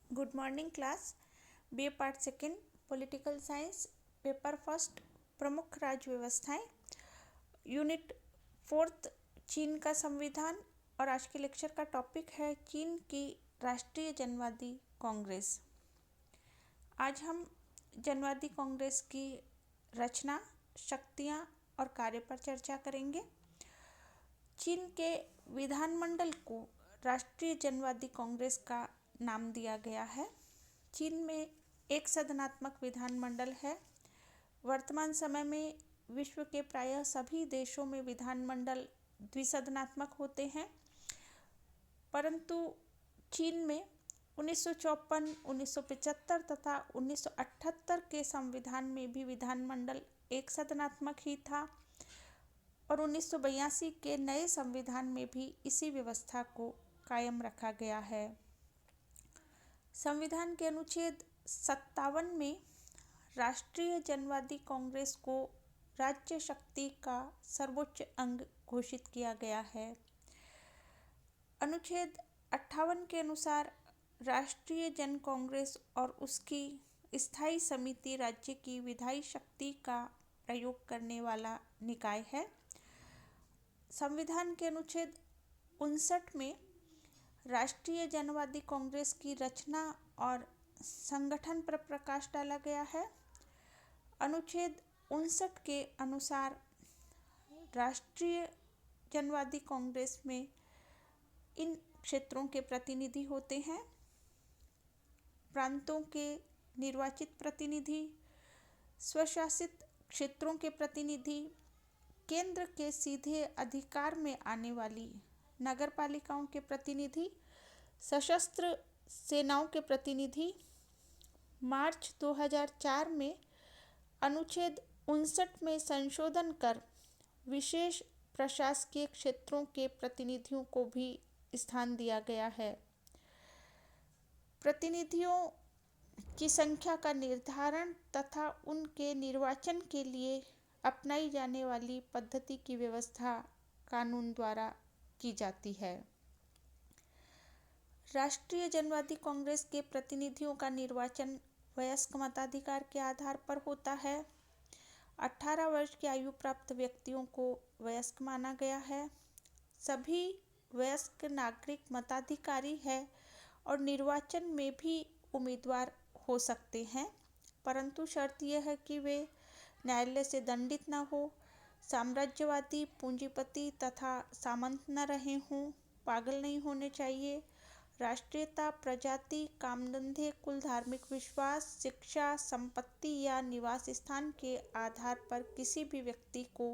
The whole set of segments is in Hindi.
Good morning class. BA part second political science paper first प्रमुख राज्य व्यवस्थाएं यूनिट फोर्थ चीन का संविधान। और आज के लेक्चर का टॉपिक है चीन की राष्ट्रीय जनवादी कांग्रेस। आज हम जनवादी कांग्रेस की रचना, शक्तियां और कार्य पर चर्चा करेंगे। चीन के विधानमंडल को राष्ट्रीय जनवादी कांग्रेस का नाम दिया गया है। चीन में एक सदनात्मक विधानमंडल है। वर्तमान समय में विश्व के प्रायः सभी देशों में विधानमंडल द्विसदनात्मक होते हैं, परंतु चीन में 1954, 1975 तथा 1978 के संविधान में भी विधानमंडल एक सदनात्मक ही था और 1982 के नए संविधान में भी इसी व्यवस्था को कायम रखा गया है। संविधान के अनुच्छेद 57 में राष्ट्रीय जनवादी कांग्रेस को राज्य शक्ति का सर्वोच्च अंग घोषित किया गया है। अनुच्छेद 58 के अनुसार राष्ट्रीय जन कांग्रेस और उसकी स्थायी समिति राज्य की विधायी शक्ति का प्रयोग करने वाला निकाय है। संविधान के अनुच्छेद 59 में राष्ट्रीय जनवादी कांग्रेस की रचना और संगठन पर प्रकाश डाला गया है। अनुच्छेद 59 के अनुसार राष्ट्रीय जनवादी कांग्रेस में इन क्षेत्रों के प्रतिनिधि होते हैं: प्रांतों के निर्वाचित प्रतिनिधि, स्वशासित क्षेत्रों के प्रतिनिधि, केंद्र के सीधे अधिकार में आने वाली नगरपालिकाओं के प्रतिनिधि, सशस्त्र सेनाओं के प्रतिनिधि। मार्च 2004 में अनुच्छेद 59 में संशोधन कर विशेष प्रशासकीय क्षेत्रों के प्रतिनिधियों को भी स्थान दिया गया है। प्रतिनिधियों की संख्या का निर्धारण तथा उनके निर्वाचन के लिए अपनाई जाने वाली पद्धति की व्यवस्था कानून द्वारा की जाती है। राष्ट्रीय जनवादी कांग्रेस के प्रतिनिधियों का निर्वाचन वयस्क मताधिकार के आधार पर होता है। 18 वर्ष की आयु प्राप्त व्यक्तियों को वयस्क माना गया है। सभी वयस्क नागरिक मताधिकारी है और निर्वाचन में भी उम्मीदवार हो सकते हैं, परंतु शर्त यह है कि वे न्यायालय से दंडित न हो, साम्राज्यवादी, पूंजीपति तथा सामंत न रहे हों, पागल नहीं होने चाहिए, राष्ट्रीयता, प्रजाति, कामधंधे, कुल, धार्मिक विश्वास, शिक्षा, संपत्ति या निवास स्थान के आधार पर किसी भी व्यक्ति को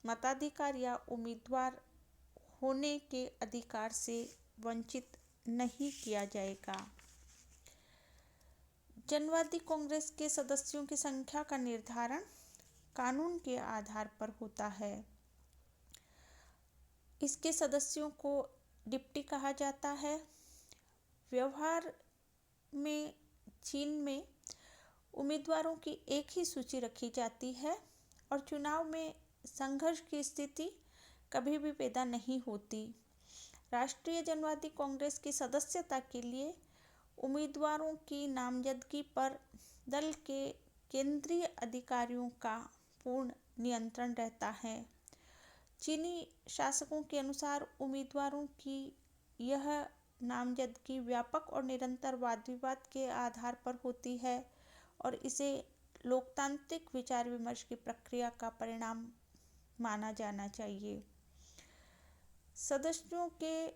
मताधिकार या उम्मीदवार होने के अधिकार से वंचित नहीं किया जाएगा। जनवादी कांग्रेस के सदस्यों की संख्या का निर्धारण कानून के आधार पर होता है। इसके सदस्यों को डिप्टी कहा जाता है। व्यवहार में चीन में उम्मीदवारों की एक ही सूची रखी जाती है और चुनाव में संघर्ष की स्थिति कभी भी पैदा नहीं होती। राष्ट्रीय जनवादी कांग्रेस की सदस्यता के लिए उम्मीदवारों की नामजदगी पर दल के केंद्रीय अधिकारियों का पूर्ण नियंत्रण रहता है। चीनी शासकों के अनुसार उम्मीदवारों की यह नामजदगी व्यापक और निरंतर वाद विवाद के आधार पर होती है और इसे लोकतांत्रिक विचार विमर्श की प्रक्रिया का परिणाम माना जाना चाहिए। सदस्यों के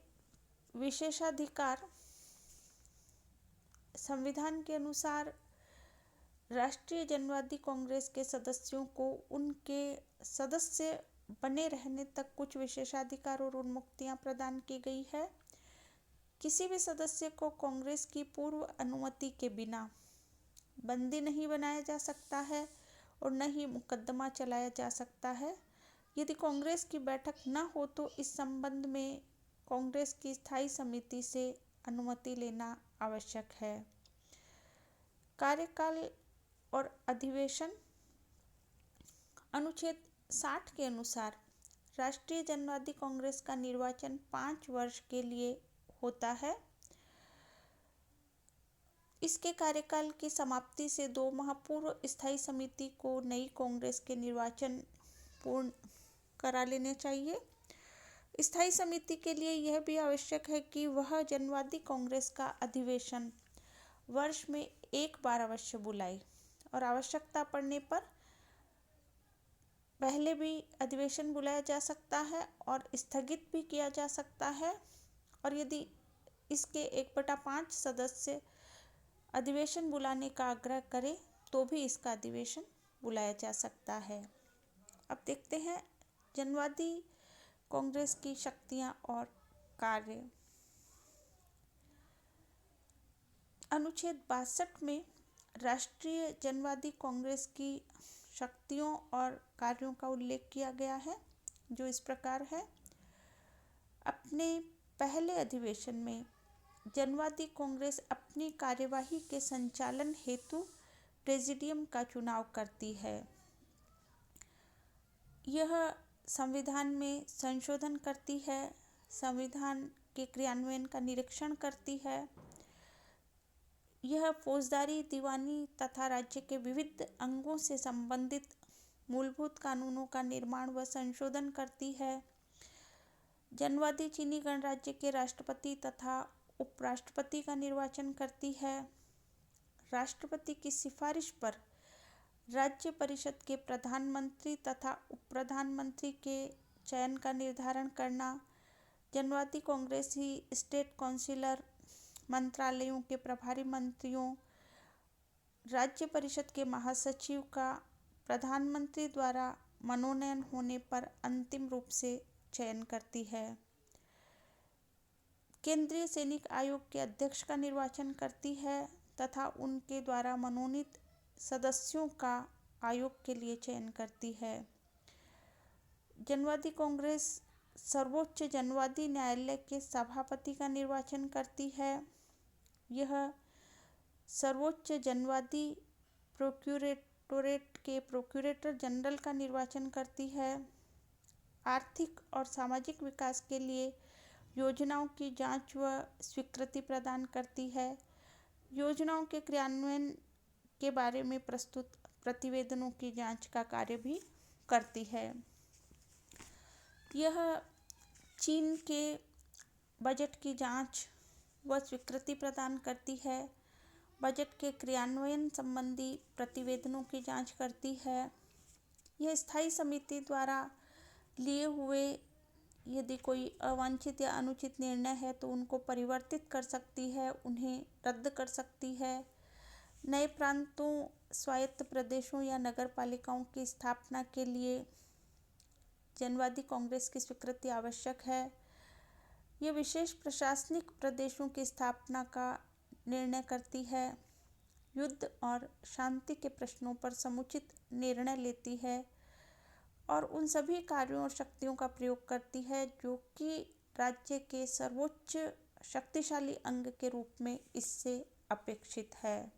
विशेषाधिकार संविधान के अनुसार राष्ट्रीय जनवादी कांग्रेस के सदस्यों को उनके सदस्य बने रहने तक कुछ विशेषाधिकार और उन्मुक्तियां प्रदान की गई है। किसी भी सदस्य को कांग्रेस की पूर्व अनुमति के बिना बंदी नहीं बनाया जा सकता है और न ही मुकदमा चलाया जा सकता है। यदि कांग्रेस की बैठक न हो तो इस संबंध में कांग्रेस की स्थायी समिति से अनुमति लेना आवश्यक है। कार्यकाल और अधिवेशन अनुच्छेद 60 के अनुसार राष्ट्रीय जनवादी कांग्रेस का निर्वाचन 5 वर्ष के लिए होता है। इसके कार्यकाल की समाप्ति से 2 माह पूर्व स्थायी समिति को नई कांग्रेस के निर्वाचन पूर्ण करा लेने चाहिए। स्थायी समिति के लिए यह भी आवश्यक है कि वह जनवादी कांग्रेस का अधिवेशन वर्ष में एक बार अवश्य बुलाए और आवश्यकता पड़ने पर पहले भी अधिवेशन बुलाया जा सकता है और स्थगित भी किया जा सकता है, और यदि इसके 1/5 सदस्य अधिवेशन बुलाने का आग्रह करें तो भी इसका अधिवेशन बुलाया जा सकता है। अब देखते हैं जनवादी कांग्रेस की शक्तियां और कार्य। अनुच्छेद 62 में राष्ट्रीय जनवादी कांग्रेस की शक्तियों और कार्यों का उल्लेख किया गया है, जो इस प्रकार है। अपने पहले अधिवेशन में जनवादी कांग्रेस अपनी कार्यवाही के संचालन हेतु प्रेसिडियम का चुनाव करती है। यह संविधान में संशोधन करती है, संविधान के क्रियान्वयन का निरीक्षण करती है। यह फौजदारी, दीवानी तथा राज्य के विविध अंगों से संबंधित मूलभूत कानूनों का निर्माण व संशोधन करती है। जनवादी चीनी गणराज्य के राष्ट्रपति तथा उपराष्ट्रपति का निर्वाचन करती है। राष्ट्रपति की सिफारिश पर राज्य परिषद के प्रधानमंत्री तथा उप प्रधानमंत्री के चयन का निर्धारण करना। जनवादी कांग्रेस ही स्टेट काउंसिलर, मंत्रालयों के प्रभारी मंत्रियों, राज्य परिषद के महासचिव का प्रधानमंत्री द्वारा मनोनयन होने पर अंतिम रूप से चयन करती है। केंद्रीय सैनिक आयोग के अध्यक्ष का निर्वाचन करती है तथा उनके द्वारा मनोनीत सदस्यों का आयोग के लिए चयन करती है। जनवादी कांग्रेस सर्वोच्च जनवादी न्यायालय के सभापति का निर्वाचन करती है। यह सर्वोच्च जनवादी प्रोक्यूरेटोरेट के प्रोक्यूरेटर जनरल का निर्वाचन करती है। आर्थिक और सामाजिक विकास के लिए योजनाओं की जांच व स्वीकृति प्रदान करती है। योजनाओं के क्रियान्वयन के बारे में प्रस्तुत प्रतिवेदनों की जांच का कार्य भी करती है। यह चीन के बजट की जांच व स्वीकृति प्रदान करती है। बजट के क्रियान्वयन संबंधी प्रतिवेदनों की जांच करती है। यह स्थायी समिति द्वारा लिए हुए यदि कोई अवांछित या अनुचित निर्णय है तो उनको परिवर्तित कर सकती है, उन्हें रद्द कर सकती है। नए प्रांतों, स्वायत्त प्रदेशों या नगर पालिकाओं की स्थापना के लिए जनवादी कांग्रेस की स्वीकृति आवश्यक है। ये विशेष प्रशासनिक प्रदेशों की स्थापना का निर्णय करती है। युद्ध और शांति के प्रश्नों पर समुचित निर्णय लेती है और उन सभी कार्यों और शक्तियों का प्रयोग करती है जो कि राज्य के सर्वोच्च शक्तिशाली अंग के रूप में इससे अपेक्षित है।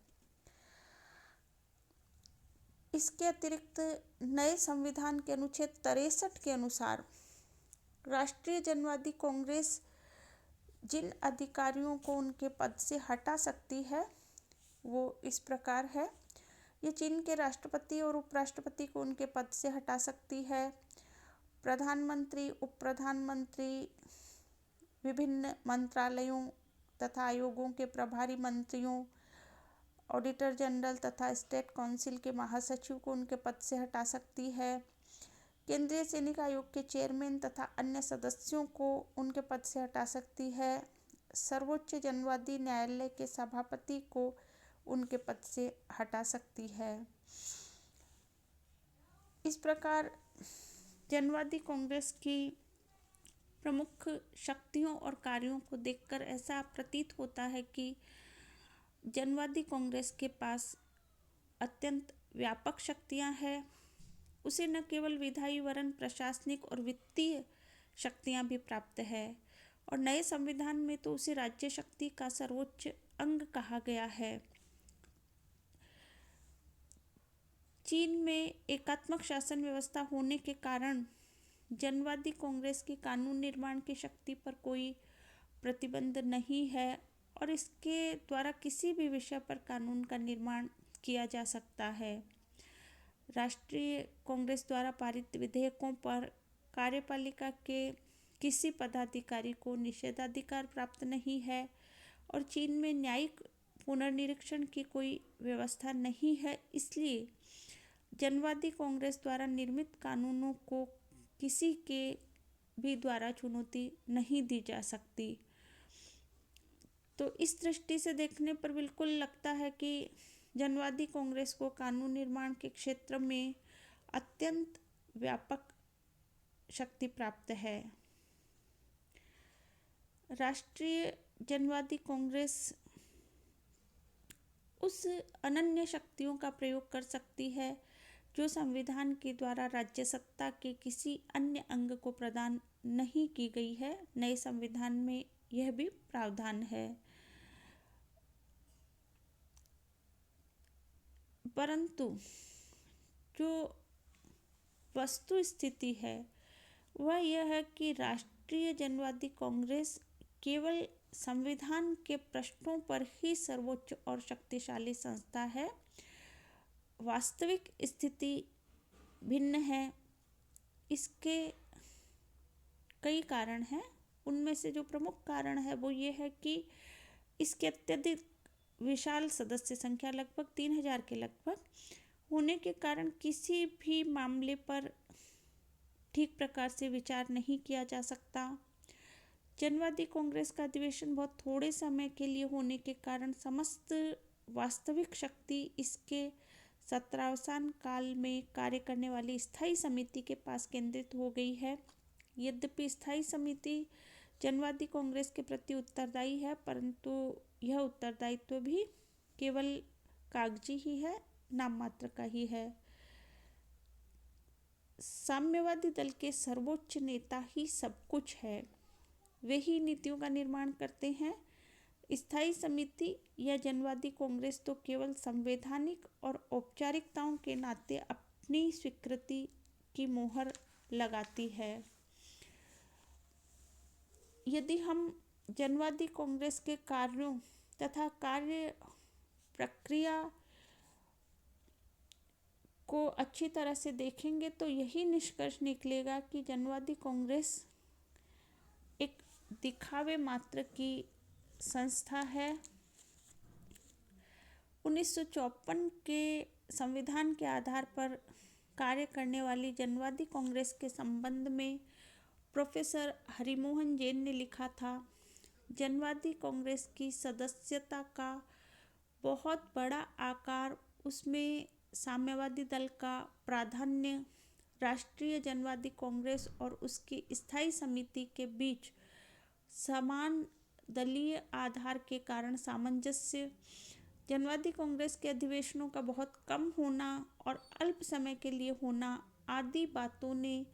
इसके अतिरिक्त नए संविधान के अनुच्छेद 63 के अनुसार राष्ट्रीय जनवादी कांग्रेस जिन अधिकारियों को उनके पद से हटा सकती है वो इस प्रकार है। ये चीन के राष्ट्रपति और उपराष्ट्रपति को उनके पद से हटा सकती है। प्रधानमंत्री, उप प्रधानमंत्री, विभिन्न मंत्रालयों तथा आयोगों के प्रभारी मंत्रियों, ऑडिटर जनरल तथा स्टेट काउंसिल के महासचिव को उनके पद से हटा सकती है। केंद्रीय सैनिक आयोग के चेयरमैन तथा अन्य सदस्यों को उनके पद से हटा सकती है। सर्वोच्च जनवादी न्यायालय के सभापति को उनके पद से हटा सकती है। इस प्रकार जनवादी कांग्रेस की प्रमुख शक्तियों और कार्यों को देखकर ऐसा प्रतीत होता है कि जनवादी कांग्रेस के पास अत्यंत व्यापक शक्तियां हैं। उसे न केवल विधायी वरन प्रशासनिक और वित्तीय शक्तियां भी प्राप्त है और नए संविधान में तो उसे राज्य शक्ति का सर्वोच्च अंग कहा गया है। चीन में एकात्मक शासन व्यवस्था होने के कारण जनवादी कांग्रेस की कानून निर्माण की शक्ति पर कोई प्रतिबंध नहीं है और इसके द्वारा किसी भी विषय पर कानून का निर्माण किया जा सकता है। राष्ट्रीय कांग्रेस द्वारा पारित विधेयकों पर कार्यपालिका के किसी पदाधिकारी को निषेधाधिकार प्राप्त नहीं है और चीन में न्यायिक पुनर्निरीक्षण की कोई व्यवस्था नहीं है। इसलिए जनवादी कांग्रेस द्वारा निर्मित कानूनों को किसी के भी द्वारा चुनौती नहीं दी जा सकती। तो इस दृष्टि से देखने पर बिल्कुल लगता है कि जनवादी कांग्रेस को कानून निर्माण के क्षेत्र में अत्यंत व्यापक शक्ति प्राप्त है। राष्ट्रीय जनवादी कांग्रेस उस अनन्य शक्तियों का प्रयोग कर सकती है जो संविधान के द्वारा राज्य सत्ता के किसी अन्य अंग को प्रदान नहीं की गई है। नए संविधान में यह भी प्रावधान है। परंतु जो वस्तु स्थिति है वह यह है कि राष्ट्रीय जनवादी कांग्रेस केवल संविधान के प्रश्नों पर ही सर्वोच्च और शक्तिशाली संस्था है। वास्तविक स्थिति भिन्न है। इसके कई कारण हैं। उनमें से जो प्रमुख कारण है वो ये है कि इसके अत्यधिक विशाल सदस्य संख्या लगभग 3000 के लगभग होने के कारण किसी भी मामले पर ठीक प्रकार से विचार नहीं किया जा सकता। जनवादी कांग्रेस का अधिवेशन बहुत थोड़े समय के लिए होने के कारण समस्त वास्तविक शक्ति इसके सत्रावसान काल में कार्य करने वाली स्थायी समिति के पास केंद्रित हो गई है। यद्यपि स्थायी समिति जनवादी कांग्रेस के प्रति उत्तरदायी है, परंतु यह उत्तरदायित्व भी केवल कागजी ही है, नाम मात्र का ही है। साम्यवादी दल के सर्वोच्च नेता ही सब कुछ है। वे ही नीतियों का निर्माण करते हैं। स्थायी समिति या जनवादी कांग्रेस तो केवल संवैधानिक और औपचारिकताओं के नाते अपनी स्वीकृति की मोहर लगाती है। यदि हम जनवादी कांग्रेस के कार्यों तथा कार्य प्रक्रिया को अच्छी तरह से देखेंगे तो यही निष्कर्ष निकलेगा कि जनवादी कांग्रेस एक दिखावे मात्र की संस्था है। 1954 के संविधान के आधार पर कार्य करने वाली जनवादी कांग्रेस के संबंध में प्रोफेसर हरिमोहन जैन ने लिखा था, जनवादी कांग्रेस की सदस्यता का बहुत बड़ा आकार उसमें साम्यवादी दल का प्राधान्य, राष्ट्रीय जनवादी कांग्रेस और उसकी स्थायी समिति के बीच समान दलीय आधार के कारण सामंजस्य, जनवादी कांग्रेस के अधिवेशनों का बहुत कम होना और अल्प समय के लिए होना आदि बातों ने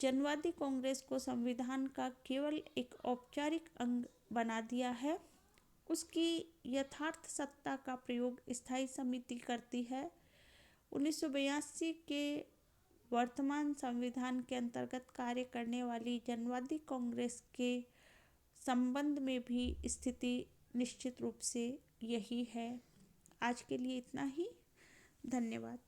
जनवादी कांग्रेस को संविधान का केवल एक औपचारिक अंग बना दिया है। उसकी यथार्थ सत्ता का प्रयोग स्थायी समिति करती है। 1982 के वर्तमान संविधान के अंतर्गत कार्य करने वाली जनवादी कांग्रेस के संबंध में भी स्थिति निश्चित रूप से यही है। आज के लिए इतना ही। धन्यवाद।